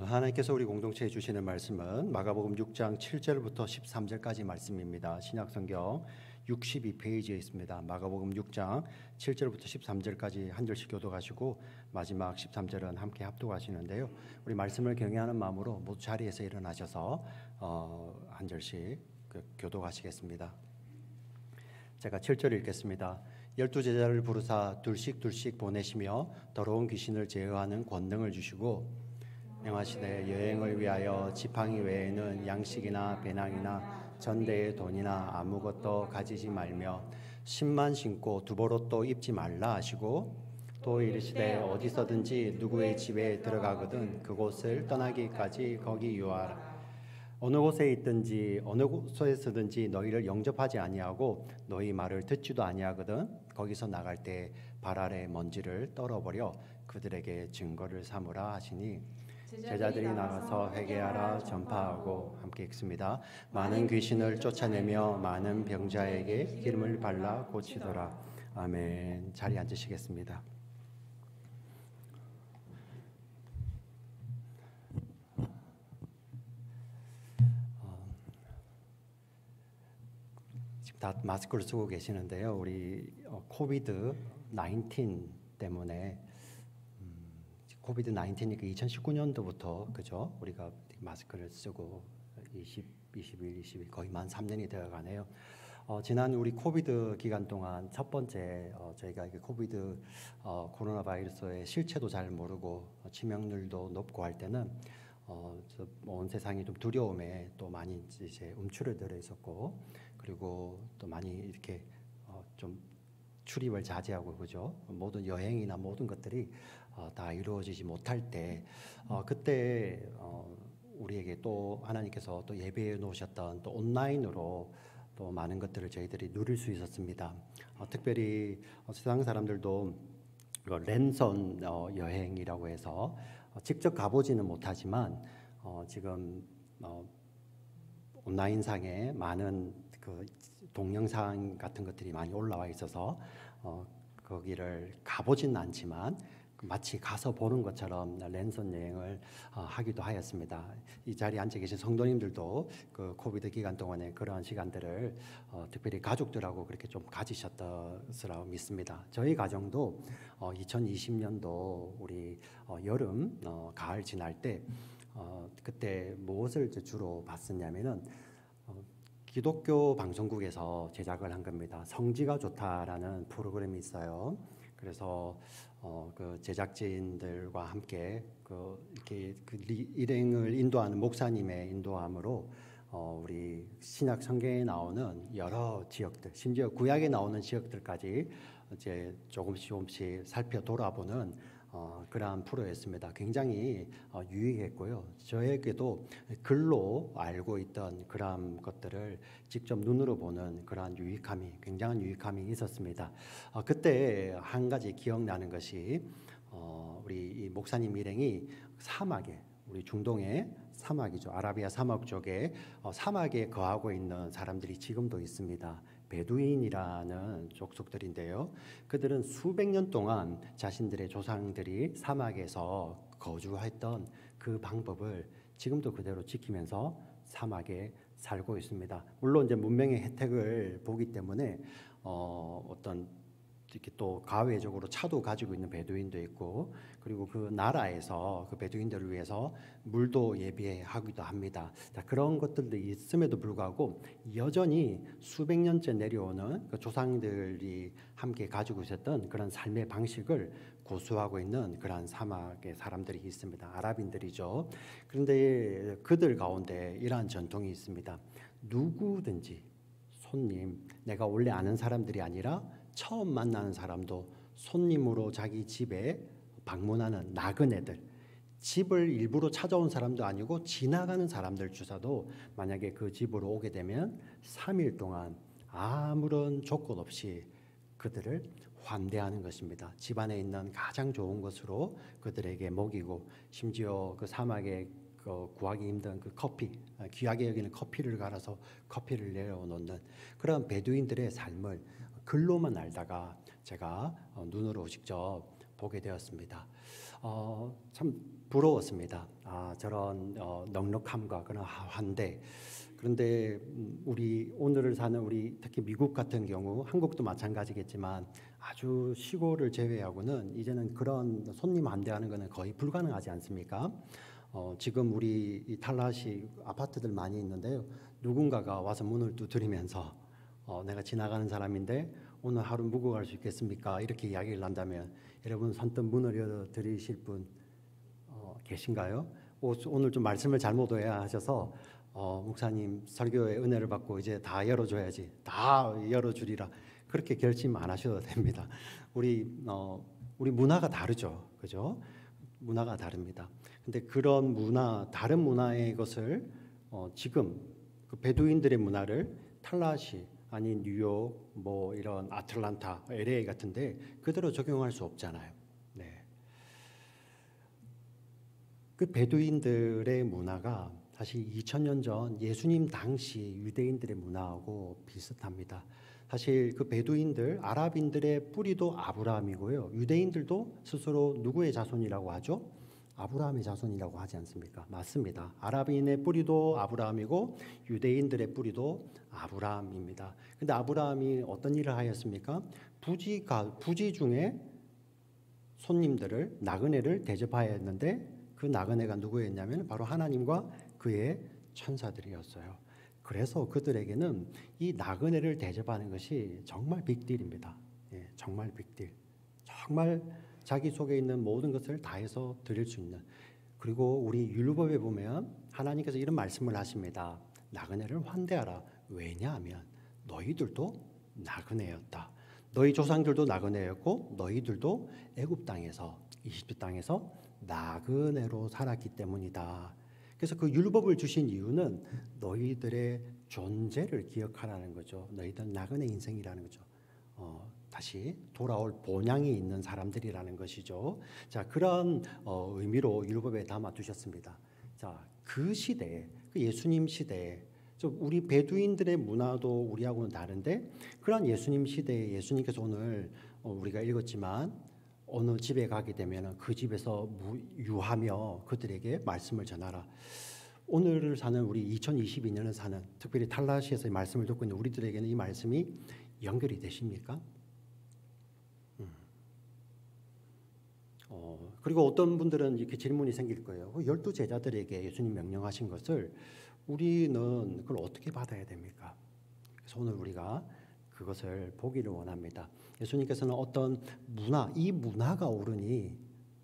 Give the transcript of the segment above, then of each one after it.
하나님께서 우리 공동체에 주시는 말씀은 마가복음 6장 7절부터 13절까지 말씀입니다. 신약성경 62페이지에 있습니다. 마가복음 6장 7절부터 13절까지 한 절씩 교독하시고 마지막 13절은 함께 합독하시는데요. 우리 말씀을 경외하는 마음으로 모두 자리에서 일어나셔서 한 절씩 교독하시겠습니다. 제가 7절 읽겠습니다. 12제자를 부르사 둘씩 보내시며 더러운 귀신을 제어하는 권능을 주시고 명하시되 여행을 위하여 지팡이 외에는 양식이나 배낭이나 전대의 돈이나 아무것도 가지지 말며 신만 신고 두보롯도 입지 말라 하시고 또 이르시되 어디서든지 누구의 집에 들어가거든 그곳을 떠나기까지 거기 유하라. 어느 곳에 있든지 어느 곳에서든지 너희를 영접하지 아니하고 너희 말을 듣지도 아니하거든 거기서 나갈 때 발 아래 먼지를 떨어버려 그들에게 증거를 삼으라 하시니 제자들이 나가서 회개하라 전파하고 함께 읽습니다. 많은 귀신을 쫓아내며 많은 병자에게 기름을 발라 고치더라. 아멘. 자리에 앉으시겠습니다. 지금 다 마스크를 쓰고 계시는데요. 우리 코비드 19 때문에 코비드 19이니까 2019년도부터 그죠? 우리가 마스크를 쓰고 21 거의 만 3년이 되어가네요. 지난 우리 코비드 기간 동안 첫 번째 저희가 코비드 코로나 바이러스의 실체도 잘 모르고 치명률도 높고 할 때는 온 세상이 좀 두려움에 또 많이 이제 움츠러들어 있었고 그리고 또 많이 이렇게 좀 출입을 자제하고 그죠? 모든 여행이나 모든 것들이 다 이루어지지 못할 때 그때 우리에게 또 하나님께서 또 예배해 놓으셨던 또 온라인으로 또 많은 것들을 저희들이 누릴 수 있었습니다. 특별히 세상 사람들도 랜선 여행이라고 해서 직접 가보지는 못하지만 지금 온라인상에 많은 그 동영상 같은 것들이 많이 올라와 있어서 거기를 가보지는 않지만 마치 가서 보는 것처럼 랜선 여행을 하기도 하였습니다. 이 자리에 앉아 계신 성도님들도 그 코비드 기간 동안에 그러한 시간들을 특별히 가족들하고 그렇게 좀 가지셨다고 믿습니다. 저희 가정도 2020년도 우리 여름, 가을 지날 때 그때 무엇을 주로 봤었냐면은 기독교 방송국에서 제작을 한 겁니다. 성지가 좋다라는 프로그램이 있어요. 그래서 그 제작진들과 함께 이렇게 일행을 인도하는 목사님의 인도함으로 우리 신약 성경에 나오는 여러 지역들, 심지어 구약에 나오는 지역들까지 이제 조금씩 살펴 돌아보는 그러한 프로였습니다. 굉장히 유익했고요. 저에게도 글로 알고 있던 그러한 것들을 직접 눈으로 보는 그러한 굉장한 유익함이 있었습니다. 그때 한 가지 기억나는 것이 우리 이 목사님 일행이 사막에 우리 중동의 사막이죠. 아라비아 사막 쪽에 사막에 거하고 있는 사람들이 지금도 있습니다. 베두인이라는 족속들인데요. 그들은 수백 년 동안 자신들의 조상들이 사막에서 거주했던 그 방법을 지금도 그대로 지키면서 사막에 살고 있습니다. 물론 이제 문명의 혜택을 보기 때문에 어떤 이렇게 또 가외적으로 차도 가지고 있는 베두인도 있고 그리고 그 나라에서 그 베두인들을 위해서 물도 예비하기도 합니다. 자, 그런 것들도 있음에도 불구하고 여전히 수백 년째 내려오는 그 조상들이 함께 가지고 있었던 그런 삶의 방식을 고수하고 있는 그런 사막의 사람들이 있습니다. 아랍인들이죠. 그런데 그들 가운데 이러한 전통이 있습니다. 누구든지 손님, 내가 원래 아는 사람들이 아니라 처음 만나는 사람도 손님으로 자기 집에 방문하는 나그네들, 집을 일부러 찾아온 사람도 아니고 지나가는 사람들 주사도 만약에 그 집으로 오게 되면 3일 동안 아무런 조건 없이 그들을 환대하는 것입니다. 집안에 있는 가장 좋은 것으로 그들에게 먹이고 심지어 그 사막에 구하기 힘든 그 커피, 귀하게 여기는 커피를 갈아서 커피를 내려놓는 그런 베두인들의 삶을 글로만 알다가 제가 눈으로 직접 보게 되었습니다. 참 부러웠습니다. 저런 넉넉함과 그런 환대. 그런데 우리 오늘을 사는 우리 특히 미국 같은 경우, 한국도 마찬가지겠지만 아주 시골을 제외하고는 이제는 그런 손님 환대하는 것은 거의 불가능하지 않습니까? 지금 우리 이 탈라시 아파트들 많이 있는데요. 누군가가 와서 문을 두드리면서 내가 지나가는 사람인데 오늘 하루 묵고 갈 수 있겠습니까? 이렇게 이야기를 한다면 여러분 선뜻 문을 열어드리실 분 계신가요? 오늘 좀 말씀을 잘못 오해하셔서 목사님 설교의 은혜를 받고 이제 다 열어줘야지, 다 열어주리라 그렇게 결심 안 하셔도 됩니다. 우리 문화가 다르죠, 그죠? 문화가 다릅니다. 근데 그런 문화, 다른 문화의 것을 지금 그 베두인들의 문화를 탈라시 아니 뉴욕 뭐 이런 아틀란타, LA 같은데 그대로 적용할 수 없잖아요. 네. 그 베두인들의 문화가 사실 2000년 전 예수님 당시 유대인들의 문화하고 비슷합니다. 사실 그 베두인들, 아랍인들의 뿌리도 아브라함이고요. 유대인들도 스스로 누구의 자손이라고 하죠? 아브라함의 자손이라고 하지 않습니까? 맞습니다. 아랍인의 뿌리도 아브라함이고 유대인들의 뿌리도 아브라함입니다. 근데 아브라함이 어떤 일을 하였습니까? 부지 중에 손님들을, 나그네를 대접하였는데 그 나그네가 누구였냐면 바로 하나님과 그의 천사들이었어요. 그래서 그들에게는 이 나그네를 대접하는 것이 정말 빅딜입니다. 예, 정말 빅딜. 정말 자기 속에 있는 모든 것을 다해서 드릴 수 있는. 그리고 우리 율법에 보면 하나님께서 이런 말씀을 하십니다. 나그네를 환대하라. 왜냐하면 너희들도 나그네였다. 너희 조상들도 나그네였고 너희들도 애굽 땅에서, 이집트 땅에서 나그네로 살았기 때문이다. 그래서 그 율법을 주신 이유는 너희들의 존재를 기억하라는 거죠. 너희들 나그네 인생이라는 거죠. 다시 돌아올 본향이 있는 사람들이라는 것이죠. 자, 그런 의미로 율법에 담아 두셨습니다. 자, 그 시대에, 그 예수님 시대에, 우리 베두인들의 문화도 우리하고는 다른데 그런 예수님 시대에 예수님께서 오늘 우리가 읽었지만 어느 집에 가게 되면 그 집에서 유하며 그들에게 말씀을 전하라. 오늘을 사는 우리 2022년을 사는 특별히 탈라시에서의 말씀을 듣고 있는 우리들에게는 이 말씀이 연결이 되십니까? 그리고 어떤 분들은 이렇게 질문이 생길 거예요. 12 제자들에게 예수님 명령하신 것을 우리는 그걸 어떻게 받아야 됩니까? 그래서 오늘 우리가 그것을 보기를 원합니다. 예수님께서는 어떤 문화, 이 문화가 옳으니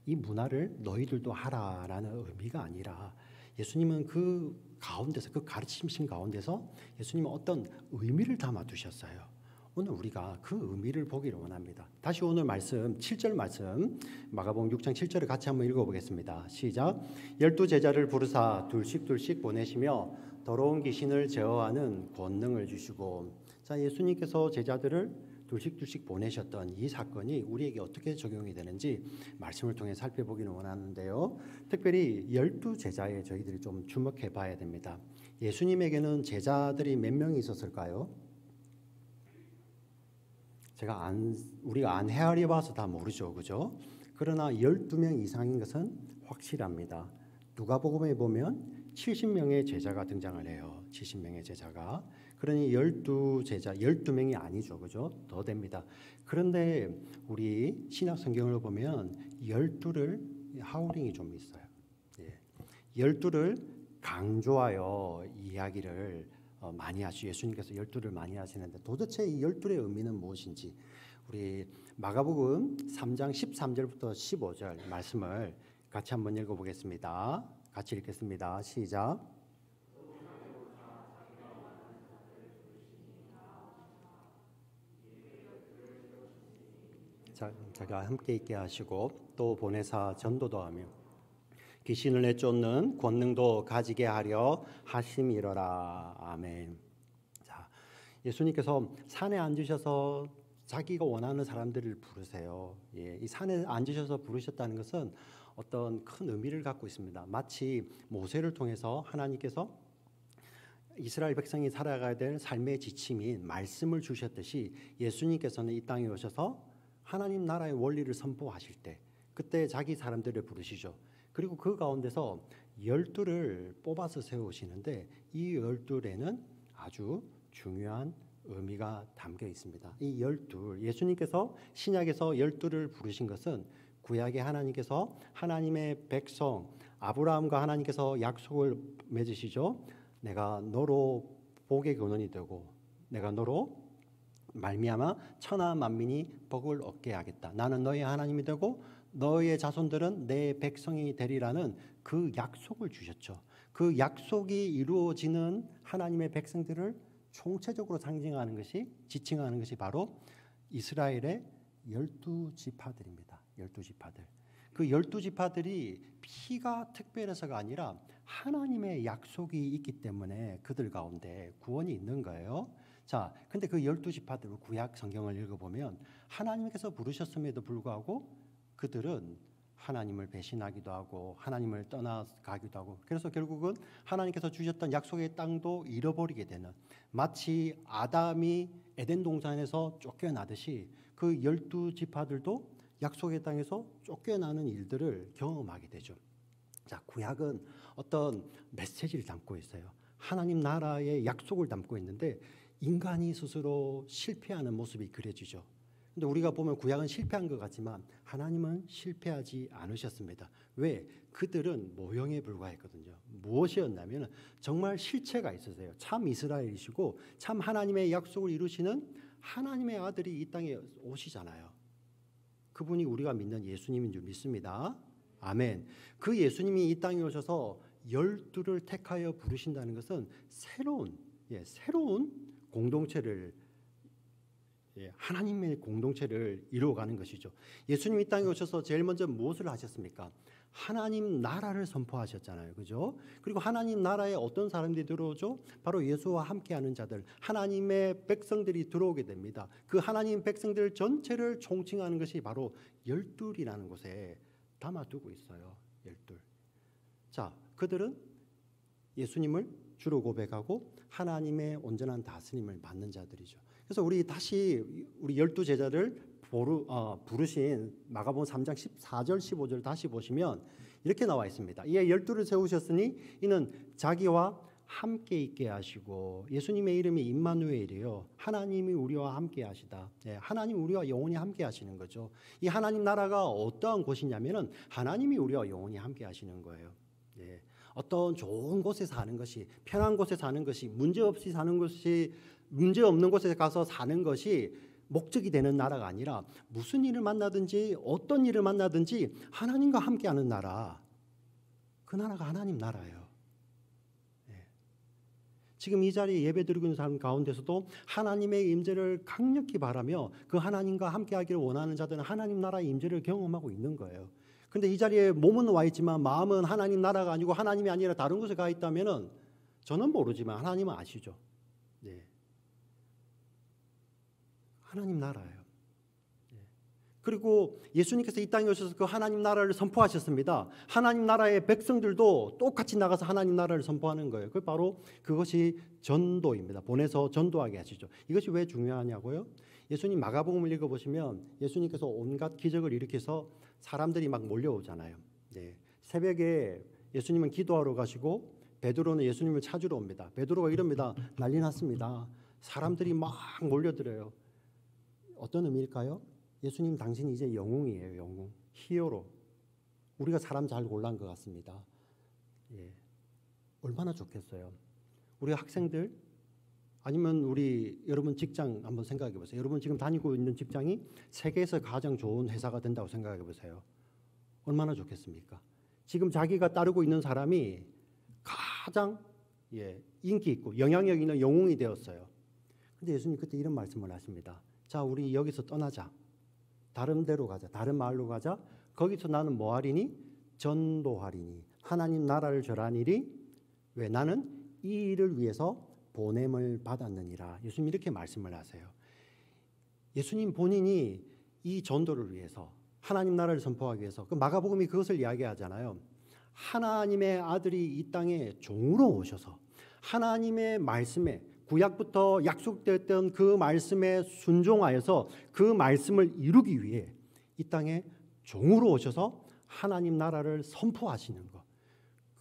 이 문화를 너희들도 하라라는 의미가 아니라 예수님은 그 가운데서, 그 가르치심 가운데서 예수님은 어떤 의미를 담아 두셨어요. 오늘 우리가 그 의미를 보기를 원합니다. 다시 오늘 말씀 7절 말씀 마가복음 6장 7절을 같이 한번 읽어보겠습니다. 시작. 12 제자를 부르사 둘씩 보내시며 더러운 귀신을 제어하는 권능을 주시고. 자, 예수님께서 제자들을 둘씩 보내셨던 이 사건이 우리에게 어떻게 적용이 되는지 말씀을 통해 살펴보기는 원하는데요. 특별히 12 제자에 저희들이 좀 주목해 봐야 됩니다. 예수님에게는 제자들이 몇 명이 있었을까요? 우리가 안 헤아려 봐서 다 모르죠, 그죠? 그러나 12명 이상인 것은 확실합니다. 누가복음에 보면 70명의 제자가 등장을 해요. 70명의 제자가. 그러니 12 제자, 12명이 아니죠, 그죠? 더 됩니다. 그런데 우리 신약 성경을 보면 12를 하우링이 좀 있어요. 예. 12를 강조하여 이야기를 많이 하시죠. 예수님께서 12를 많이 하시는데 도대체 이 12의 의미는 무엇인지 우리 마가복음 3장 13절부터 15절 말씀을 같이 한번 읽어보겠습니다. 같이 읽겠습니다. 시작. 자가 함께 있게 하시고 또 보내사 전도도 하며 귀신을 내쫓는 권능도 가지게 하려 하심이로라. 아멘. 자, 예수님께서 산에 앉으셔서 자기가 원하는 사람들을 부르세요. 예, 이 산에 앉으셔서 부르셨다는 것은 어떤 큰 의미를 갖고 있습니다. 마치 모세를 통해서 하나님께서 이스라엘 백성이 살아가야 될 삶의 지침인 말씀을 주셨듯이 예수님께서는 이 땅에 오셔서 하나님 나라의 원리를 선포하실 때 그때 자기 사람들을 부르시죠. 그리고 그 가운데서 12를 뽑아서 세우시는데 이 12에는 아주 중요한 의미가 담겨 있습니다. 이 12, 예수님께서 신약에서 12를 부르신 것은 구약의 하나님께서 하나님의 백성 아브라함과 하나님께서 약속을 맺으시죠. 내가 너로 복의 근원이 되고 내가 너로 말미암아 천하 만민이 복을 얻게 하겠다. 나는 너의 하나님이 되고 너의 자손들은 내 백성이 되리라는 그 약속을 주셨죠. 그 약속이 이루어지는 하나님의 백성들을 총체적으로 상징하는 것이 지칭하는 것이 바로 이스라엘의 12지파들입니다. 12지파들. 그 12지파들이 피가 특별해서가 아니라 하나님의 약속이 있기 때문에 그들 가운데 구원이 있는 거예요. 자, 근데 그 12지파들 구약 성경을 읽어보면 하나님께서 부르셨음에도 불구하고 그들은 하나님을 배신하기도 하고 하나님을 떠나가기도 하고 그래서 결국은 하나님께서 주셨던 약속의 땅도 잃어버리게 되는 마치 아담이 에덴 동산에서 쫓겨나듯이 그 12지파들도 약속의 땅에서 쫓겨나는 일들을 경험하게 되죠. 자, 구약은 어떤 메시지를 담고 있어요. 하나님 나라의 약속을 담고 있는데 인간이 스스로 실패하는 모습이 그려지죠. 근데 우리가 보면 구약은 실패한 것 같지만 하나님은 실패하지 않으셨습니다. 왜? 그들은 모형에 불과했거든요. 무엇이었냐면 정말 실체가 있으세요. 참 이스라엘이시고 참 하나님의 약속을 이루시는 하나님의 아들이 이 땅에 오시잖아요. 그분이 우리가 믿는 예수님인 줄 믿습니다. 아멘. 그 예수님이 이 땅에 오셔서 12를 택하여 부르신다는 것은 새로운 공동체를 하나님의 공동체를 이루어가는 것이죠. 예수님이 이 땅에 오셔서 제일 먼저 무엇을 하셨습니까? 하나님 나라를 선포하셨잖아요. 그죠? 그리고 하나님 나라에 어떤 사람들이 들어오죠? 바로 예수와 함께하는 자들, 하나님의 백성들이 들어오게 됩니다. 그 하나님 백성들 전체를 총칭하는 것이 바로 12이라는 곳에 담아두고 있어요. 12. 자, 그들은 예수님을 주로 고백하고 하나님의 온전한 다스림을 받는 자들이죠. 그래서 우리 12 제자를 부르신 마가복음 3장 14절 15절 다시 보시면 이렇게 나와 있습니다. 이에 12를 세우셨으니 이는 자기와 함께 있게 하시고 예수님의 이름이 임마누엘이에요. 하나님이 우리와 함께 하시다. 하나님 우리와 영원히 함께 하시는 거죠. 이 하나님 나라가 어떠한 곳이냐면은 하나님이 우리와 영원히 함께 하시는 거예요. 어떤 좋은 곳에 사는 것이 편한 곳에 사는 것이 문제 없이 사는 것이 문제 없는 곳에 가서 사는 것이 목적이 되는 나라가 아니라 무슨 일을 만나든지 어떤 일을 만나든지 하나님과 함께하는 나라, 그 나라가 하나님 나라예요. 지금 이 자리에 예배드리고 있는 사람 가운데서도 하나님의 임재를 강력히 바라며 그 하나님과 함께하기를 원하는 자들은 하나님 나라의 임재를 경험하고 있는 거예요. 근데 이 자리에 몸은 와 있지만 마음은 하나님 나라가 아니고 하나님이 아니라 다른 곳에 가 있다면은 저는 모르지만 하나님은 아시죠. 하나님 나라예요. 그리고 예수님께서 이 땅에 오셔서 그 하나님 나라를 선포하셨습니다. 하나님 나라의 백성들도 똑같이 나가서 하나님 나라를 선포하는 거예요. 그것이 전도입니다. 보내서 전도하게 하시죠. 이것이 왜 중요하냐고요? 예수님 마가복음을 읽어보시면 예수님께서 온갖 기적을 일으켜서 사람들이 막 몰려오잖아요. 새벽에 예수님은 기도하러 가시고 베드로는 예수님을 찾으러 옵니다. 베드로가 이럽니다. 난리 났습니다. 사람들이 막 몰려들어요. 어떤 의미일까요? 예수님 당신이 이제 영웅이에요. 영웅. 히어로. 우리가 사람 잘 골란 것 같습니다. 얼마나 좋겠어요. 우리 학생들 아니면 여러분 직장 한번 생각해 보세요. 여러분 지금 다니고 있는 직장이 세계에서 가장 좋은 회사가 된다고 생각해 보세요. 얼마나 좋겠습니까? 지금 자기가 따르고 있는 사람이 가장 인기 있고 영향력 있는 영웅이 되었어요. 근데 예수님 그때 이런 말씀을 하십니다. 자, 우리 여기서 떠나자. 다른 데로 가자. 다른 마을로 가자. 거기서 나는 뭐 하리니? 전도하리니. 하나님 나라를 전하리니. 왜? 나는 이 일을 위해서 보냄을 받았느니라. 예수님 이렇게 말씀을 하세요. 예수님 본인이 이 전도를 위해서 하나님 나라를 선포하기 위해서 그 마가복음이 그것을 이야기하잖아요. 하나님의 아들이 이 땅에 종으로 오셔서 하나님의 말씀에 구약부터 약속되었던 그 말씀에 순종하여서 그 말씀을 이루기 위해 이 땅에 종으로 오셔서 하나님 나라를 선포하시는 것.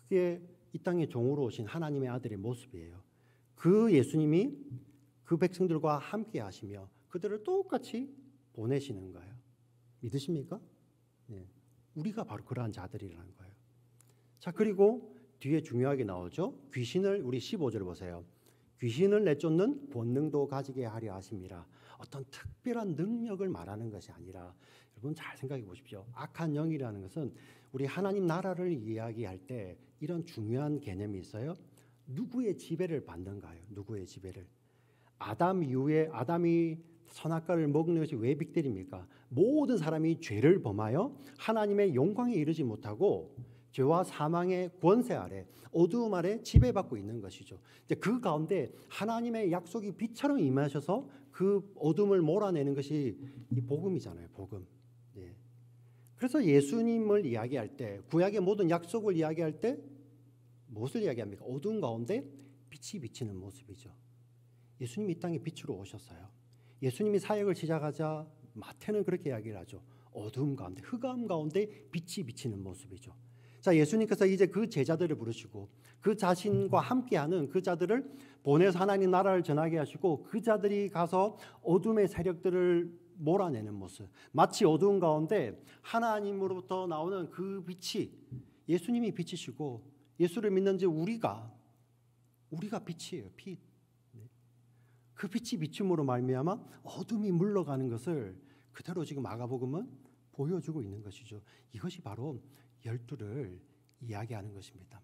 그게 이 땅에 종으로 오신 하나님의 아들의 모습이에요. 그 예수님이 그 백성들과 함께 하시며 그들을 똑같이 보내시는 거예요. 믿으십니까? 네. 우리가 바로 그러한 자들이라는 거예요. 자, 그리고 뒤에 중요하게 나오죠. 귀신을, 우리 15절 보세요. 귀신을 내쫓는 본능도 가지게 하려 하심이라. 어떤 특별한 능력을 말하는 것이 아니라, 여러분 잘 생각해 보십시오. 악한 영이라는 것은 우리 하나님 나라를 이야기할 때 이런 중요한 개념이 있어요. 누구의 지배를 받는가요? 누구의 지배를? 아담 이후에 아담이 선악과를 먹는 것이 왜 빅딜입니까? 모든 사람이 죄를 범하여 하나님의 영광에 이르지 못하고 죄와 사망의 권세 아래, 어두움 아래 지배받고 있는 것이죠. 이제 그 가운데 하나님의 약속이 빛처럼 임하셔서 그 어둠을 몰아내는 것이 이 복음이잖아요. 복음. 예. 그래서 예수님을 이야기할 때, 구약의 모든 약속을 이야기할 때 무엇을 이야기합니까? 어두운 가운데 빛이 비치는 모습이죠. 예수님이 이 땅에 빛으로 오셨어요. 예수님이 사역을 시작하자 마태는 그렇게 이야기를 하죠. 어두움 가운데, 흑암 가운데 빛이 비치는 모습이죠. 자, 예수님께서 이제 그 제자들을 부르시고 그 자신과 함께하는 그 자들을 보내서 하나님 나라를 전하게 하시고 그 자들이 가서 어둠의 세력들을 몰아내는 모습. 마치 어두운 가운데 하나님으로부터 나오는 그 빛이, 예수님이 빛이시고 예수를 믿는 지 우리가 빛이에요. 빛. 그 빛이 비춤으로 말미암아 어둠이 물러가는 것을 그대로 지금 마가복음은 보여주고 있는 것이죠. 이것이 바로 열두를 이야기하는 것입니다.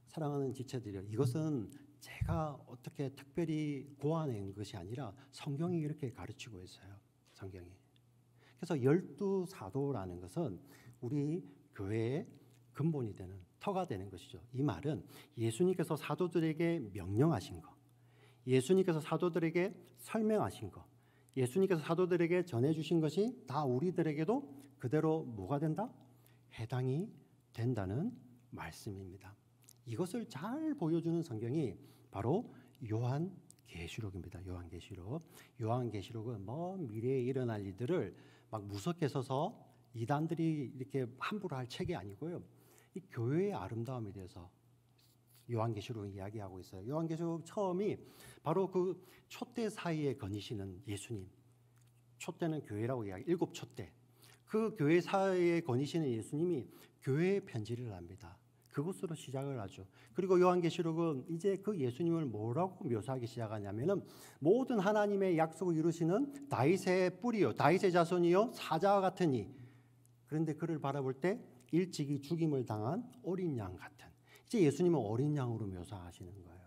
사랑하는 지체들이요, 이것은 제가 어떻게 특별히 고안한 것이 아니라 성경이 이렇게 가르치고 있어요. 성경이. 그래서 열두 사도라는 것은 우리 교회의 근본이 되는, 터가 되는 것이죠. 이 말은 예수님께서 사도들에게 명령하신 것, 예수님께서 사도들에게 설명하신 것, 예수님께서 사도들에게 전해주신 것이 다 우리들에게도 그대로 뭐가 된다? 해당이 된다는 말씀입니다. 이것을 잘 보여주는 성경이 바로 요한계시록입니다. 요한계시록. 요한계시록은 먼 미래에 일어날 일들을 막 무섭게 써서 이단들이 이렇게 함부로 할 책이 아니고요. 이 교회의 아름다움에 대해서 요한계시록은 이야기하고 있어요. 요한계시록 처음이 바로 그 촛대 사이에 거니시는 예수님. 촛대는 교회라고 이야기. 7 촛대. 그 교회 사이에 거니시는 예수님이 교회에 편지를 합니다. 그것으로 시작을 하죠. 그리고 요한계시록은 이제 그 예수님을 뭐라고 묘사하기 시작하냐면은 모든 하나님의 약속을 이루시는 다윗의 뿌리요, 다윗의 자손이요, 사자와 같으니. 그런데 그를 바라볼 때 일찍이 죽임을 당한 어린 양 같은. 이제 예수님은 어린 양으로 묘사하시는 거예요.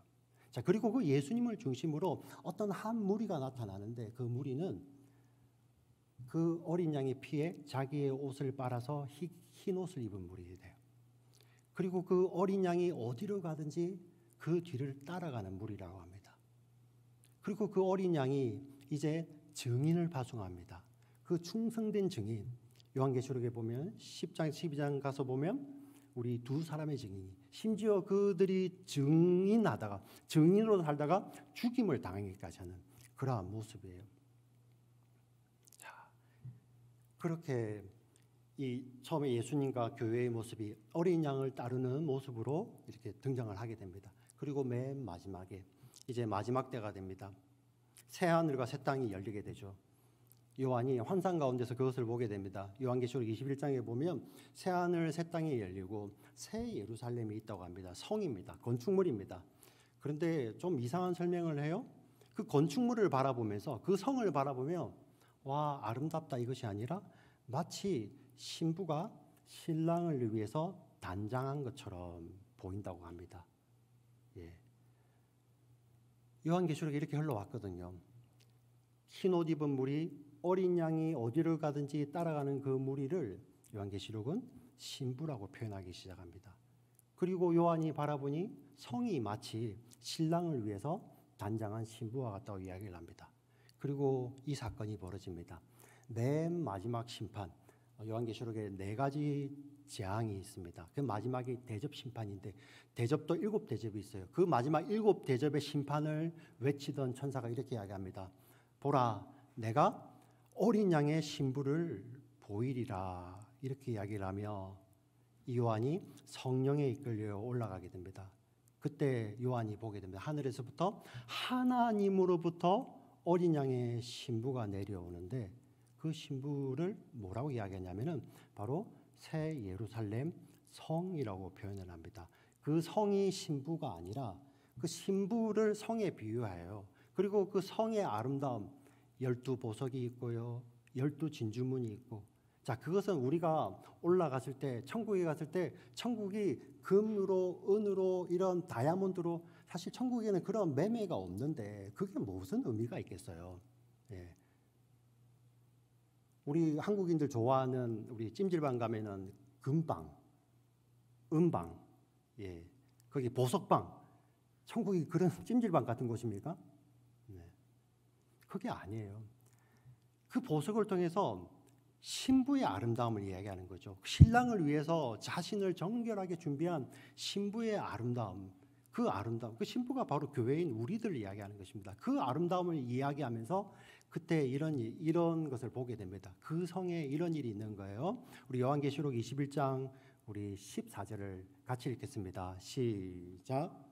자, 그리고 그 예수님을 중심으로 어떤 한 무리가 나타나는데 그 무리는 그 어린 양의 피에 자기의 옷을 빨아서 흰 옷을 입은 무리예요. 그리고 그 어린 양이 어디로 가든지 그 뒤를 따라가는 무리라고 합니다. 그리고 그 어린 양이 이제 증인을 파송합니다. 그 충성된 증인, 요한계시록에 보면 10장, 12장 가서 보면 우리 두 사람의 증인이, 심지어 그들이 증인하다가, 증인으로 살다가 죽임을 당하기까지 하는 그러한 모습이에요. 자, 그렇게 이 처음에 예수님과 교회의 모습이 어린 양을 따르는 모습으로 이렇게 등장을 하게 됩니다. 그리고 맨 마지막에 이제 마지막 때가 됩니다. 새 하늘과 새 땅이 열리게 되죠. 요한이 환상 가운데서 그것을 보게 됩니다. 요한계시록 21장에 보면 새 하늘 새 땅이 열리고 새 예루살렘이 있다고 합니다. 성입니다. 건축물입니다. 그런데 좀 이상한 설명을 해요. 그 건축물을 바라보면서, 그 성을 바라보며 와, 아름답다 이것이 아니라 마치 신부가 신랑을 위해서 단장한 것처럼 보인다고 합니다. 예. 요한계시록에 이렇게 흘러왔거든요. 흰 옷 입은 무리, 어린 양이 어디를 가든지 따라가는 그 무리를 요한계시록은 신부라고 표현하기 시작합니다. 그리고 요한이 바라보니 성이 마치 신랑을 위해서 단장한 신부와 같다고 이야기를 합니다. 그리고 이 사건이 벌어집니다. 맨 마지막 심판, 요한계시록에 4가지 재앙이 있습니다. 그 마지막이 대접 심판인데, 대접도 7대접이 있어요. 그 마지막 7대접의 심판을 외치던 천사가 이렇게 이야기합니다. 보라, 내가 어린 양의 신부를 보이리라 이렇게 이야기를 하며 요한이 성령에 이끌려 올라가게 됩니다. 그때 요한이 보게 됩니다. 하늘에서부터 하나님으로부터 어린 양의 신부가 내려오는데 그 신부를 뭐라고 이야기하냐면은 바로 새 예루살렘 성이라고 표현을 합니다. 그 성이 신부가 아니라 그 신부를 성에 비유하여요. 그리고 그 성의 아름다움 12보석이 있고요. 12진주문이 있고 자, 그것은 우리가 올라갔을 때 천국에 갔을 때 천국이 금으로 은으로 이런 다이아몬드로 사실 천국에는 그런 매매가 없는데 그게 무슨 의미가 있겠어요. 예. 우리 한국인들 좋아하는 우리 찜질방 가면은 금방, 은방, 예, 거기 보석방, 천국이 그런 찜질방 같은 곳입니까? 네. 그게 아니에요. 그 보석을 통해서 신부의 아름다움을 이야기하는 거죠. 신랑을 위해서 자신을 정결하게 준비한 신부의 아름다움, 그 신부가 바로 교회인 우리들을 이야기하는 것입니다. 그 아름다움을 이야기하면서 그때 이런 것을 보게 됩니다. 그 성에 이런 일이 있는 거예요. 우리 요한계시록 21장 우리 14절을 같이 읽겠습니다. 시작.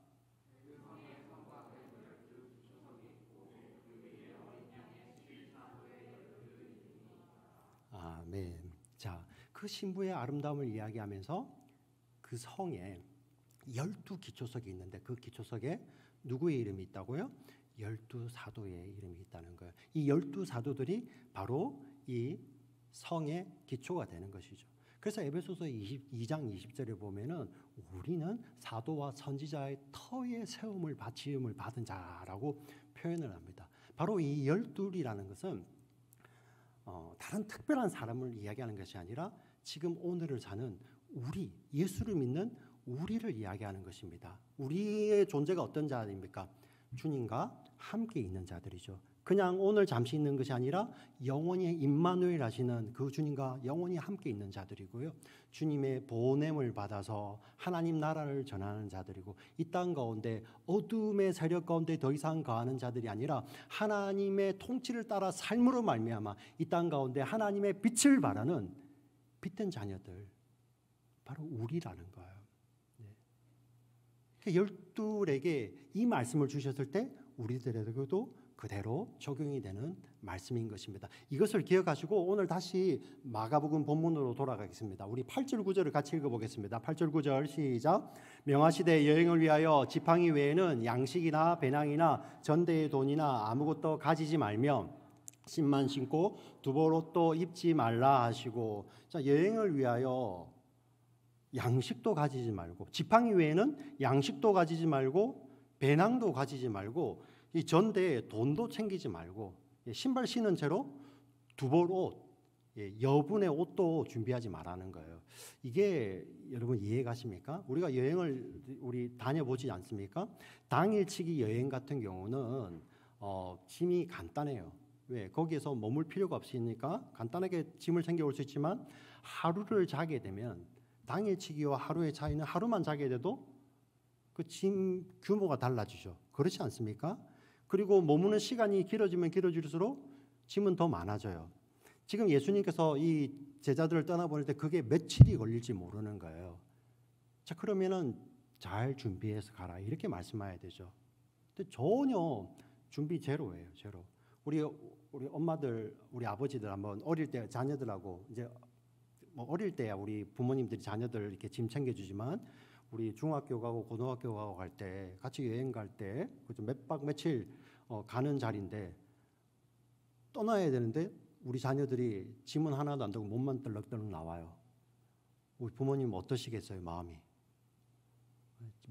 아멘. 자, 그 신부의 아름다움을 이야기하면서 그 성에 12기초석이 있는데 그 기초석에 누구의 이름이 있다고요? 12사도의 이름이 있다는 거예요. 이 12사도들이 바로 이 성의 기초가 되는 것이죠. 그래서 에베소서 2장 20절에 보면은 우리는 사도와 선지자의 터에 세움을 바치음을 받은 자라고 표현을 합니다. 바로 이 12이라는 것은 다른 특별한 사람을 이야기하는 것이 아니라 지금 오늘을 사는 우리, 예수를 믿는 우리를 이야기하는 것입니다. 우리의 존재가 어떤 자들입니까? 주님과 함께 있는 자들이죠. 그냥 오늘 잠시 있는 것이 아니라 영원히 임마누엘 하시는 그 주님과 영원히 함께 있는 자들이고요. 주님의 보냄을 받아서 하나님 나라를 전하는 자들이고 이 땅 가운데 어둠의 세력 가운데 더 이상 거하는 자들이 아니라 하나님의 통치를 따라 삶으로 말미암아 이 땅 가운데 하나님의 빛을 발하는 빛된 자녀들, 바로 우리라는 거예요. 열둘에게 이 말씀을 주셨을 때 우리들에게도 그대로 적용이 되는 말씀인 것입니다. 이것을 기억하시고 오늘 다시 마가복음 본문으로 돌아가겠습니다. 우리 8절 9절을 같이 읽어보겠습니다. 8절 9절 시작. 명하시되 여행을 위하여 지팡이 외에는 양식이나 배낭이나 전대의 돈이나 아무것도 가지지 말며 신만 신고 두벌옷도 입지 말라 하시고, 자, 여행을 위하여 양식도 가지지 말고, 지팡이 외에는 양식도 가지지 말고 배낭도 가지지 말고 이 전대에 돈도 챙기지 말고 신발 신은 채로 두벌옷, 여분의 옷도 준비하지 말라는 거예요. 이게 여러분 이해 가십니까? 우리가 여행을 우리 다녀보지 않습니까? 당일치기 여행 같은 경우는 짐이 간단해요. 왜? 거기에서 머물 필요가 없으니까 간단하게 짐을 챙겨올 수 있지만 하루를 자게 되면 당일치기와 하루의 차이는 하루만 자게 돼도 그 짐 규모가 달라지죠. 그렇지 않습니까? 그리고 머무는 시간이 길어지면 길어질수록 짐은 더 많아져요. 지금 예수님께서 이 제자들을 떠나보낼 때 그게 며칠이 걸릴지 모르는 거예요. 자, 그러면은 잘 준비해서 가라 이렇게 말씀해야 되죠. 근데 전혀 준비 제로예요, 제로. 우리 엄마들, 우리 아버지들 한번 어릴 때 자녀들하고 이제 뭐 어릴 때야 우리 부모님들이 자녀들 이렇게 짐 챙겨주지만 우리 중학교 가고 고등학교 가고 갈 때 같이 여행 갈 때 몇 박 며칠 가는 자리인데 떠나야 되는데 우리 자녀들이 짐은 하나도 안 들고 몸만 떨렁떨렁 나와요. 우리 부모님 어떠시겠어요, 마음이?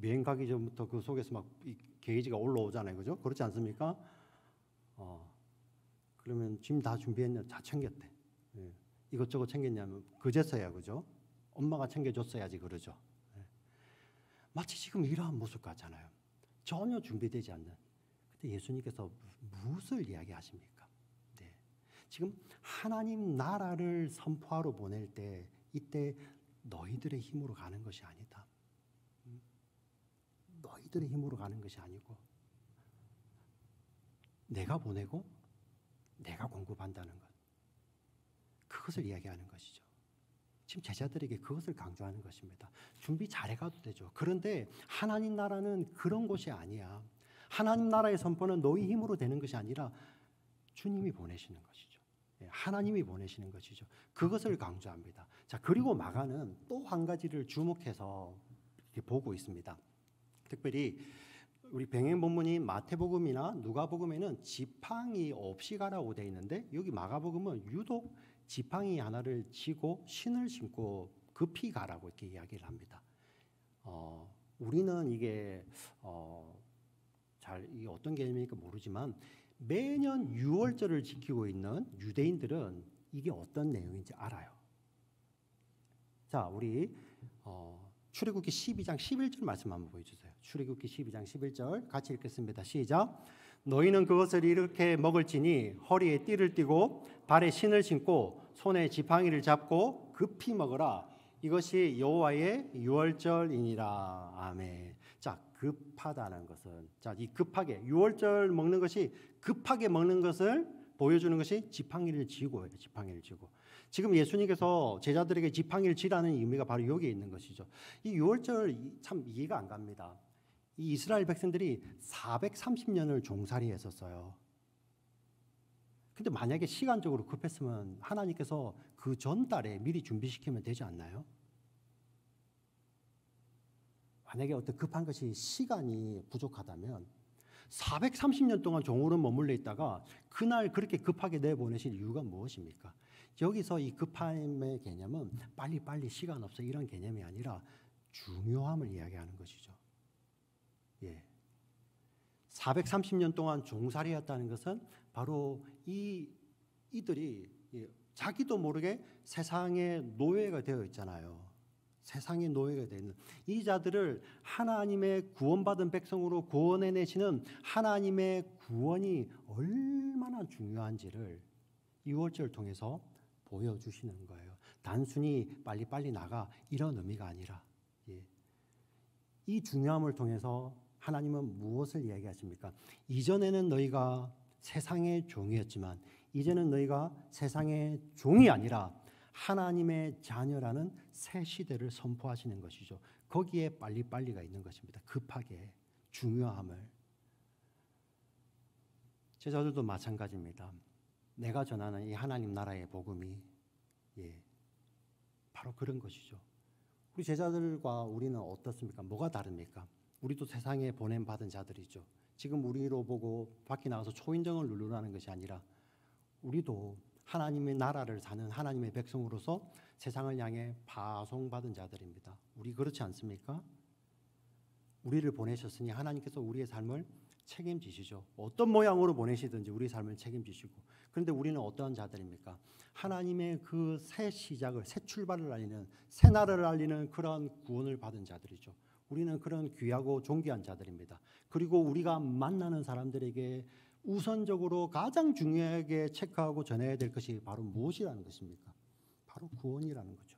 여행 가기 전부터 그 속에서 막 게이지가 올라오잖아요, 그죠? 그렇지 않습니까? 그러면 짐 다 준비했냐? 다 챙겼대. 예. 이것저것 챙겼냐면 그제서야, 그죠? 엄마가 챙겨줬어야지 그러죠. 예. 마치 지금 이러한 모습 같잖아요. 전혀 준비되지 않는. 근데 예수님께서 무엇을 이야기하십니까? 네. 지금 하나님 나라를 선포하러 보낼 때 이때 너희들의 힘으로 가는 것이 아니다. 너희들의 힘으로 가는 것이 아니고 내가 보내고 내가 공급한다는 것. 그것을 이야기하는 것이죠. 지금 제자들에게 그것을 강조하는 것입니다. 준비 잘해가도 되죠. 그런데 하나님 나라는 그런 곳이 아니야. 하나님 나라의 선포는 너희 힘으로 되는 것이 아니라 주님이 보내시는 것이죠. 하나님이 보내시는 것이죠. 그것을 강조합니다. 자, 그리고 마가는 또 한 가지를 주목해서 이렇게 보고 있습니다. 특별히 우리 병행 본문인 마태복음이나 누가복음에는 지팡이 없이 가라고 되어 있는데 여기 마가복음은 유독 지팡이 하나를 쥐고 신을 신고 급히 가라고 이렇게 이야기를 합니다. 우리는 이게 이게 어떤 개념이니까 모르지만 매년 유월절을 지키고 있는 유대인들은 이게 어떤 내용인지 알아요. 자, 우리 출애굽기 12장 11절 말씀 한번 보여주세요. 출애굽기 12장 11절 같이 읽겠습니다. 시작. 너희는 그것을 이렇게 먹을지니 허리에 띠를 띠고 발에 신을 신고 손에 지팡이를 잡고 급히 먹으라. 이것이 여호와의 유월절이니라. 아멘. 자, 급하다는 것은 이 급하게 유월절 먹는 것이 급하게 먹는 것을 보여주는 것이 지팡이를 쥐고예요. 지팡이를 쥐고. 지금 예수님께서 제자들에게 지팡이를 쥐라는 의미가 바로 여기에 있는 것이죠. 이 유월절 참 이해가 안 갑니다. 이 이스라엘 백성들이 430년을 종살이했었어요. 근데 만약에 시간적으로 급했으면 하나님께서 그 전달에 미리 준비시키면 되지 않나요? 만약에 어떤 급한 것이 시간이 부족하다면 430년 동안 종으로 머물러 있다가 그날 그렇게 급하게 내보내신 이유가 무엇입니까? 여기서 이 급함의 개념은 빨리빨리 시간 없어 이런 개념이 아니라 중요함을 이야기하는 것이죠. 430년 동안 종살이였다는 것은 바로 이들이 자기도 모르게 세상의 노예가 되어 있잖아요. 세상의 노예가 되어 있는 이 자들을 하나님의 구원받은 백성으로 구원해내시는 하나님의 구원이 얼마나 중요한지를 유월절을 통해서 보여주시는 거예요. 단순히 빨리빨리 나가 이런 의미가 아니라 이 중요함을 통해서 하나님은 무엇을 이야기하십니까? 이전에는 너희가 세상의 종이었지만 이제는 너희가 세상의 종이 아니라 하나님의 자녀라는 새 시대를 선포하시는 것이죠. 거기에 빨리빨리가 있는 것입니다. 급하게 중요함을. 제자들도 마찬가지입니다. 내가 전하는 이 하나님 나라의 복음이 바로 그런 것이죠. 우리 제자들과 우리는 어떻습니까? 뭐가 다릅니까? 우리도 세상에 보냄받은 자들이죠. 지금 우리로 보고 밖에 나가서 초인종을 누르라는 것이 아니라 우리도 하나님의 나라를 사는 하나님의 백성으로서 세상을 향해 파송받은 자들입니다. 우리 그렇지 않습니까? 우리를 보내셨으니 하나님께서 우리의 삶을 책임지시죠. 어떤 모양으로 보내시든지 우리 삶을 책임지시고. 그런데 우리는 어떠한 자들입니까? 하나님의 그 새 시작을, 새 출발을 알리는, 새 나라를 알리는 그런 구원을 받은 자들이죠. 우리는 그런 귀하고 존귀한 자들입니다. 그리고 우리가 만나는 사람들에게 우선적으로 가장 중요하게 체크하고 전해야 될 것이 바로 무엇이라는 것입니까? 바로 구원이라는 거죠.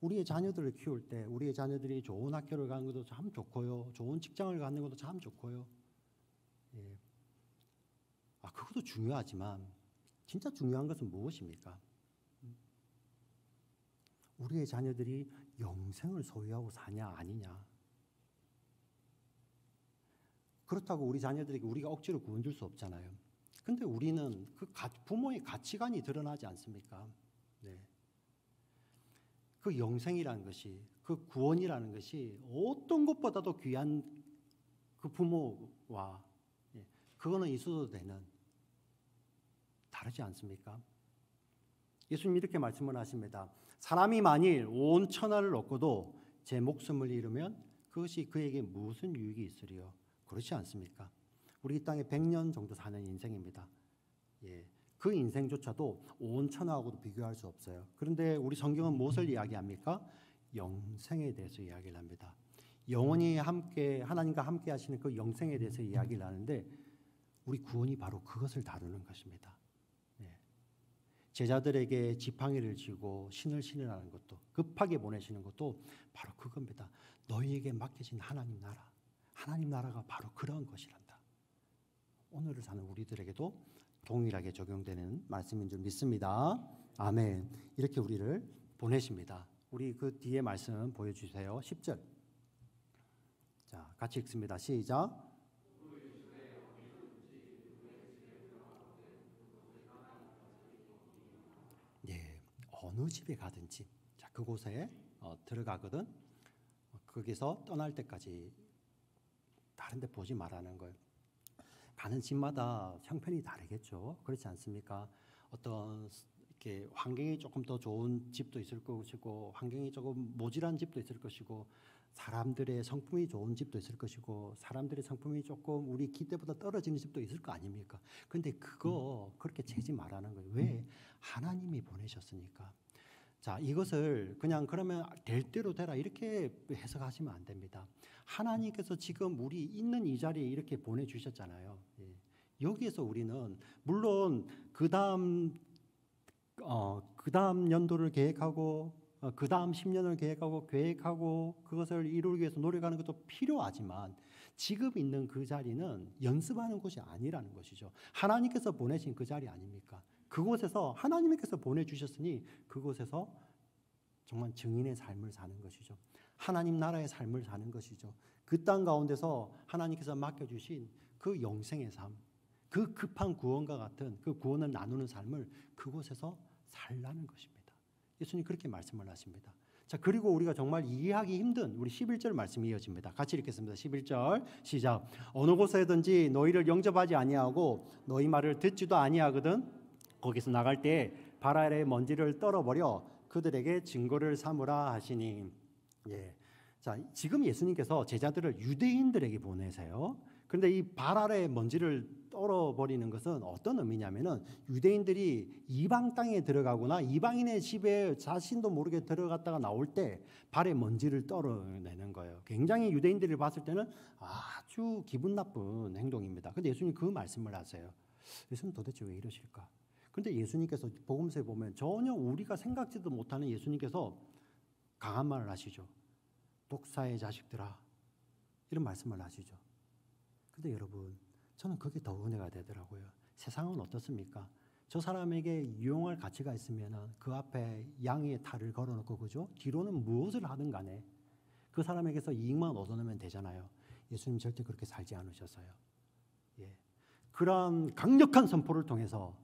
우리의 자녀들을 키울 때 우리의 자녀들이 좋은 학교를 가는 것도 참 좋고요. 좋은 직장을 갖는 것도 참 좋고요. 그것도 중요하지만 진짜 중요한 것은 무엇입니까? 우리의 자녀들이 영생을 소유하고 사냐 아니냐. 그렇다고 우리 자녀들에게 우리가 억지로 구원 줄 수 없잖아요. 근데 우리는 그 부모의 가치관이 드러나지 않습니까? 그 영생이라는 것이, 그 구원이라는 것이 어떤 것보다도 귀한 그 부모와 그거는 있어도 되는, 다르지 않습니까? 예수님 이렇게 말씀을 하십니다. 사람이 만일 온 천하를 얻고도 제 목숨을 잃으면 그것이 그에게 무슨 유익이 있으리요? 그렇지 않습니까? 우리 이 땅에 100년 정도 사는 인생입니다. 그 인생조차도 온 천하하고도 비교할 수 없어요. 그런데 우리 성경은 무엇을 이야기합니까? 영생에 대해서 이야기를 합니다. 영원히 함께 하나님과 함께 하시는 그 영생에 대해서 이야기를 하는데 우리 구원이 바로 그것을 다루는 것입니다. 제자들에게 지팡이를 쥐고 신을 신으라는 것도, 급하게 보내시는 것도 바로 그겁니다. 너희에게 맡겨진 하나님 나라, 하나님 나라가 바로 그런 것이란다. 오늘을 사는 우리들에게도 동일하게 적용되는 말씀인 줄 믿습니다. 아멘. 이렇게 우리를 보내십니다. 우리 그 뒤에 말씀 보여주세요. 10절. 자, 같이 읽습니다. 시작. 예, 어느 집에 가든지 자, 그곳에 들어가거든 거기서 떠날 때까지 다른 데 보지 말라는 거예요. 가는 집마다 형편이 다르겠죠. 그렇지 않습니까? 어떤 이렇게 환경이 조금 더 좋은 집도 있을 것이고 환경이 조금 모질한 집도 있을 것이고 사람들의 성품이 좋은 집도 있을 것이고 사람들의 성품이 조금 우리 기대보다 떨어지는 집도 있을 거 아닙니까? 근데 그거 그렇게 재지 말라는 거예요. 왜? 하나님이 보내셨으니까. 자, 이것을 그냥 그러면 될 대로 되라 이렇게 해석하시면 안 됩니다. 하나님께서 지금 우리 있는 이 자리에 이렇게 보내주셨잖아요. 예. 여기에서 우리는 물론 그 다음 연도를 계획하고 그 다음 10년을 계획하고 그것을 이루기 위해서 노력하는 것도 필요하지만 지금 있는 그 자리는 연습하는 곳이 아니라는 것이죠. 하나님께서 보내신 그 자리 아닙니까? 그곳에서 하나님께서 보내주셨으니 그곳에서 정말 증인의 삶을 사는 것이죠. 하나님 나라의 삶을 사는 것이죠. 그 땅 가운데서 하나님께서 맡겨주신 그 영생의 삶, 그 급한 구원과 같은 그 구원을 나누는 삶을 그곳에서 살라는 것입니다. 예수님 그렇게 말씀을 하십니다. 자, 그리고 우리가 정말 이해하기 힘든 우리 11절 말씀이 이어집니다. 같이 읽겠습니다. 11절 시작. 어느 곳에든지 너희를 영접하지 아니하고 너희 말을 듣지도 아니하거든 거기서 나갈 때 발 아래 먼지를 떨어버려 그들에게 증거를 삼으라 하시니. 예. 자, 지금 예수님께서 제자들을 유대인들에게 보내세요. 그런데 이 발 아래 먼지를 떨어버리는 것은 어떤 의미냐면은 유대인들이 이방 땅에 들어가거나 이방인의 집에 자신도 모르게 들어갔다가 나올 때 발에 먼지를 떨어내는 거예요. 굉장히 유대인들이 봤을 때는 아주 기분 나쁜 행동입니다. 근데 예수님 그 말씀을 하세요. 예수님 도대체 왜 이러실까? 근데 예수님께서 복음서에 보면 전혀 우리가 생각지도 못하는 예수님께서 강한 말을 하시죠. 독사의 자식들아 이런 말씀을 하시죠. 근데 여러분 저는 그게 더 은혜가 되더라고요. 세상은 어떻습니까? 저 사람에게 유용할 가치가 있으면 그 앞에 양의 탈을 걸어놓고 그죠? 뒤로는 무엇을 하든 간에 그 사람에게서 이익만 얻어내면 되잖아요. 예수님 절대 그렇게 살지 않으셨어요. 예. 그런 강력한 선포를 통해서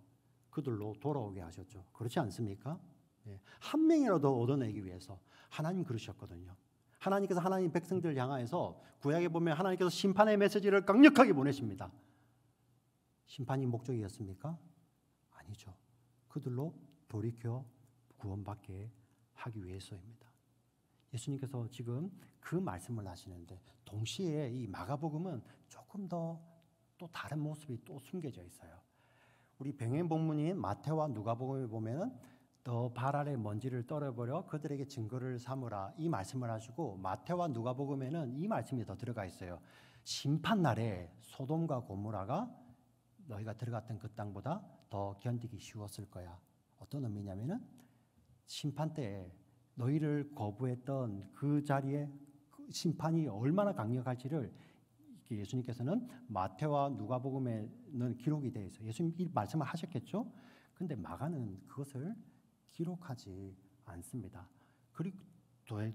그들로 돌아오게 하셨죠. 그렇지 않습니까? 예. 한 명이라도 얻어내기 위해서 하나님 그러셨거든요. 하나님께서 하나님 백성들 향하여서 구약에 보면 하나님께서 심판의 메시지를 강력하게 보내십니다. 심판이 목적이었습니까? 아니죠. 그들로 돌이켜 구원받게 하기 위해서입니다. 예수님께서 지금 그 말씀을 하시는데 동시에 이 마가복음은 조금 더 또 다른 모습이 또 숨겨져 있어요. 우리 병행 본문인 마태와 누가복음에 보면은 더 발 아래 먼지를 떨어버려 그들에게 증거를 삼으라 이 말씀을 하시고 마태와 누가복음에는 이 말씀이 더 들어가 있어요. 심판 날에 소돔과 고모라가 너희가 들어갔던 그 땅보다 더 견디기 쉬웠을 거야. 어떤 의미냐면은 심판 때에 너희를 거부했던 그 자리에 그 심판이 얼마나 강력할지를 예수님께서는 마태와 누가복음에는 기록이 되어 있어요. 예수님 이 말씀을 하셨겠죠? 근데 마가는 그것을 기록하지 않습니다. 그리고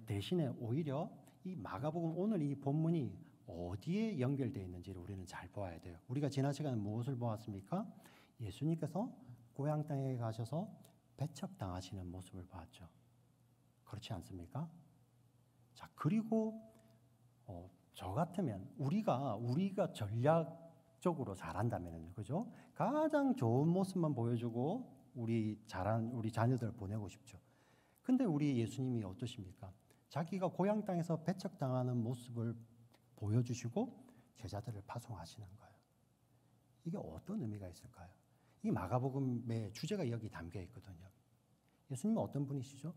대신에 오히려 이 마가복음 오늘 이 본문이 어디에 연결되어 있는지를 우리는 잘 보아야 돼요. 우리가 지난 시간에 무엇을 보았습니까? 예수님께서 고향 땅에 가셔서 배척당하시는 모습을 봤죠. 그렇지 않습니까? 자, 그리고 저 같으면 우리가 전략적으로 잘한다면요, 그죠? 가장 좋은 모습만 보여주고 우리 자녀들 보내고 싶죠. 근데 우리 예수님이 어떠십니까? 자기가 고향 땅에서 배척당하는 모습을 보여주시고 제자들을 파송하시는 거예요. 이게 어떤 의미가 있을까요? 이 마가복음의 주제가 여기 담겨 있거든요. 예수님은 어떤 분이시죠?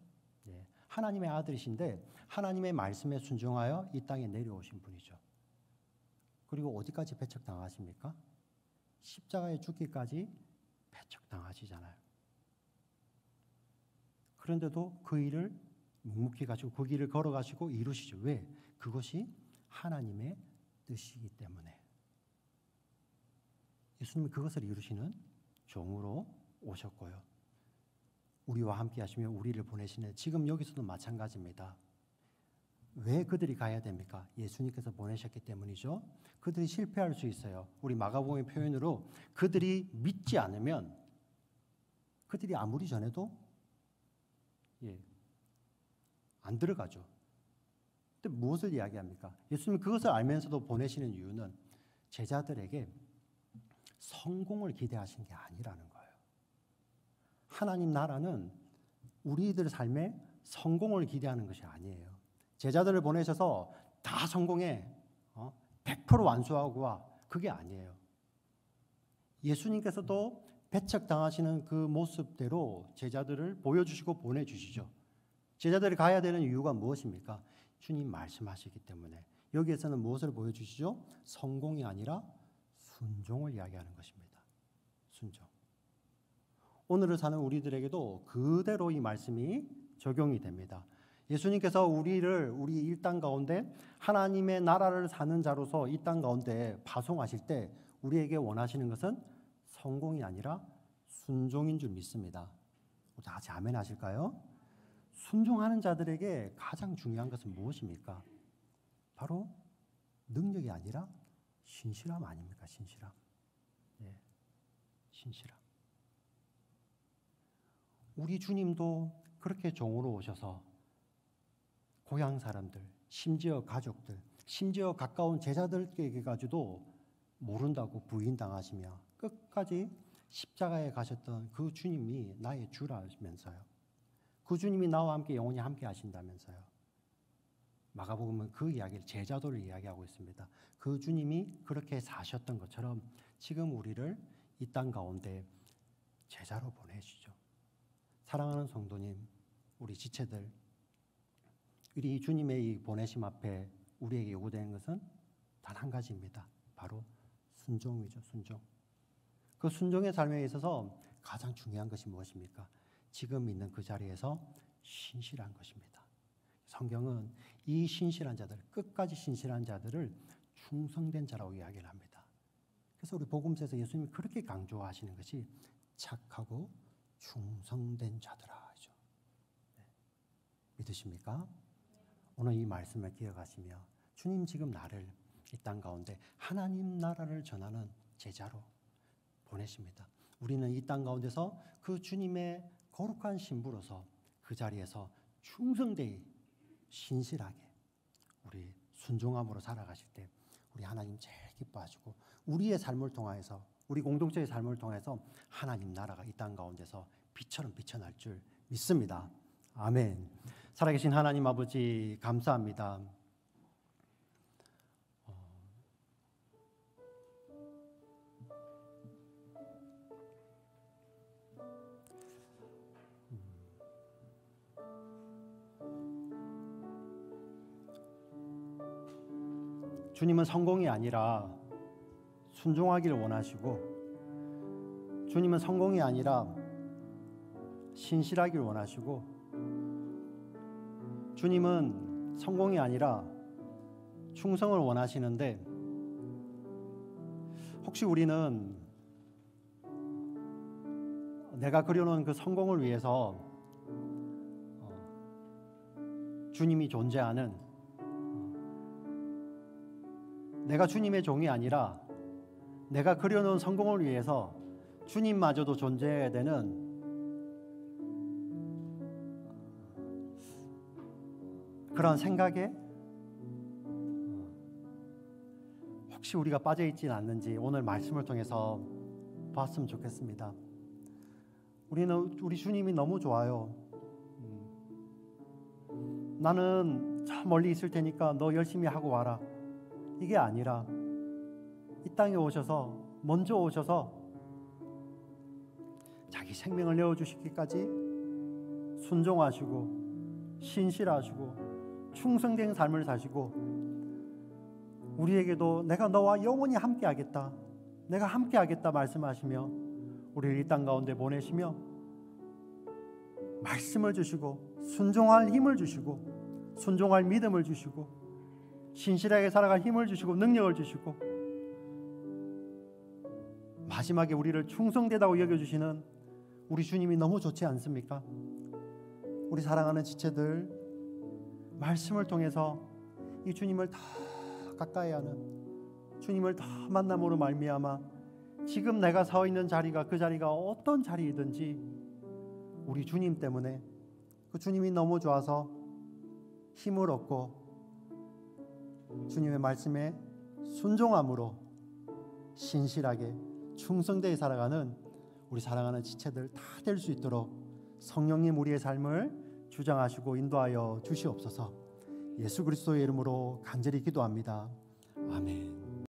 예, 하나님의 아들이신데 하나님의 말씀에 순종하여 이 땅에 내려오신 분이죠. 그리고 어디까지 배척당하십니까? 십자가에 죽기까지 배척당하시잖아요. 그런데도 그 일을 묵묵히 가지고 그 길을 걸어가시고 이루시죠. 왜? 그것이 하나님의 뜻이기 때문에. 예수님이 그것을 이루시는 종으로 오셨고요. 우리와 함께 하시며 우리를 보내시는 지금 여기서도 마찬가지입니다. 왜 그들이 가야 됩니까? 예수님께서 보내셨기 때문이죠. 그들이 실패할 수 있어요. 우리 마가복음의 표현으로 그들이 믿지 않으면 그들이 아무리 전해도 안 들어가죠. 근데 무엇을 이야기합니까? 예수님이 그것을 알면서도 보내시는 이유는 제자들에게 성공을 기대하신 게 아니라는 거예요. 하나님 나라는 우리들 삶에 성공을 기대하는 것이 아니에요. 제자들을 보내셔서 다 성공해 100% 완수하고 와, 그게 아니에요. 예수님께서도 배척당하시는 그 모습대로 제자들을 보여주시고 보내주시죠. 제자들이 가야 되는 이유가 무엇입니까? 주님 말씀하시기 때문에. 여기에서는 무엇을 보여주시죠? 성공이 아니라 순종을 이야기하는 것입니다. 순종. 오늘을 사는 우리들에게도 그대로 이 말씀이 적용이 됩니다. 예수님께서 우리 이 땅 가운데 하나님의 나라를 사는 자로서 이 땅 가운데 파송하실 때 우리에게 원하시는 것은 성공이 아니라 순종인 줄 믿습니다. 다 같이 아멘 하실까요? 순종하는 자들에게 가장 중요한 것은 무엇입니까? 바로 능력이 아니라 신실함 아닙니까? 신실함. 신실함. 우리 주님도 그렇게 종으로 오셔서 고향 사람들, 심지어 가족들, 심지어 가까운 제자들에게까지도 모른다고 부인당하시며 끝까지 십자가에 가셨던 그 주님이 나의 주라면서요. 그 주님이 나와 함께 영원히 함께 하신다면서요. 마가복음은 그 이야기를 제자도를 이야기하고 있습니다. 그 주님이 그렇게 사셨던 것처럼 지금 우리를 이 땅 가운데 제자로 보내시죠. 사랑하는 성도님, 우리 지체들, 우리 주님의 이 보내심 앞에 우리에게 요구되는 것은 단 한 가지입니다. 바로 순종이죠. 순종. 그 순종의 삶에 있어서 가장 중요한 것이 무엇입니까? 지금 있는 그 자리에서 신실한 것입니다. 성경은 이 신실한 자들, 끝까지 신실한 자들을 충성된 자라고 이야기를 합니다. 그래서 우리 복음서에서 예수님이 그렇게 강조하시는 것이 착하고 충성된 자들아 하죠. 믿으십니까? 오늘 이 말씀을 기억하시며 주님 지금 나를 이 땅 가운데 하나님 나라를 전하는 제자로 보내십니다. 우리는 이 땅 가운데서 그 주님의 거룩한 신부로서 그 자리에서 충성되이 신실하게 우리 순종함으로 살아가실 때 우리 하나님 제일 기뻐하시고 우리의 삶을 통해서 우리 공동체의 삶을 통해서 하나님 나라가 이 땅 가운데서 빛처럼 비춰날 줄 믿습니다. 아멘. 살아계신 하나님 아버지 감사합니다. 주님은 성공이 아니라 순종하기를 원하시고 주님은 성공이 아니라 신실하기를 원하시고 주님은 성공이 아니라 충성을 원하시는데 혹시 우리는 내가 그려놓은 그 성공을 위해서 주님이 존재하는 내가 주님의 종이 아니라 내가 그려놓은 성공을 위해서 주님마저도 존재해야 되는 그런 생각에 혹시 우리가 빠져있지는 않는지 오늘 말씀을 통해서 봤으면 좋겠습니다. 우리 주님이 너무 좋아요. 나는 저 멀리 있을 테니까 너 열심히 하고 와라. 이게 아니라 이 땅에 오셔서 먼저 오셔서 자기 생명을 내어주시기까지 순종하시고 신실하시고 충성된 삶을 사시고 우리에게도 내가 너와 영원히 함께하겠다, 내가 함께하겠다 말씀하시며 우리를 이 땅 가운데 보내시며 말씀을 주시고 순종할 힘을 주시고 순종할 믿음을 주시고 신실하게 살아갈 힘을 주시고 능력을 주시고 마지막에 우리를 충성되다고 여겨주시는 우리 주님이 너무 좋지 않습니까? 우리 사랑하는 지체들, 말씀을 통해서 이 주님을 더 가까이 하는, 주님을 더 만남으로 말미암아 지금 내가 서 있는 자리가, 그 자리가 어떤 자리이든지 우리 주님 때문에, 그 주님이 너무 좋아서 힘을 얻고 주님의 말씀에 순종함으로 신실하게 충성되게 살아가는 우리 사랑하는 지체들 다 될 수 있도록 성령님 우리의 삶을 주장하시고 인도하여 주시옵소서. 예수 그리스도의 이름으로 간절히 기도합니다. 아멘.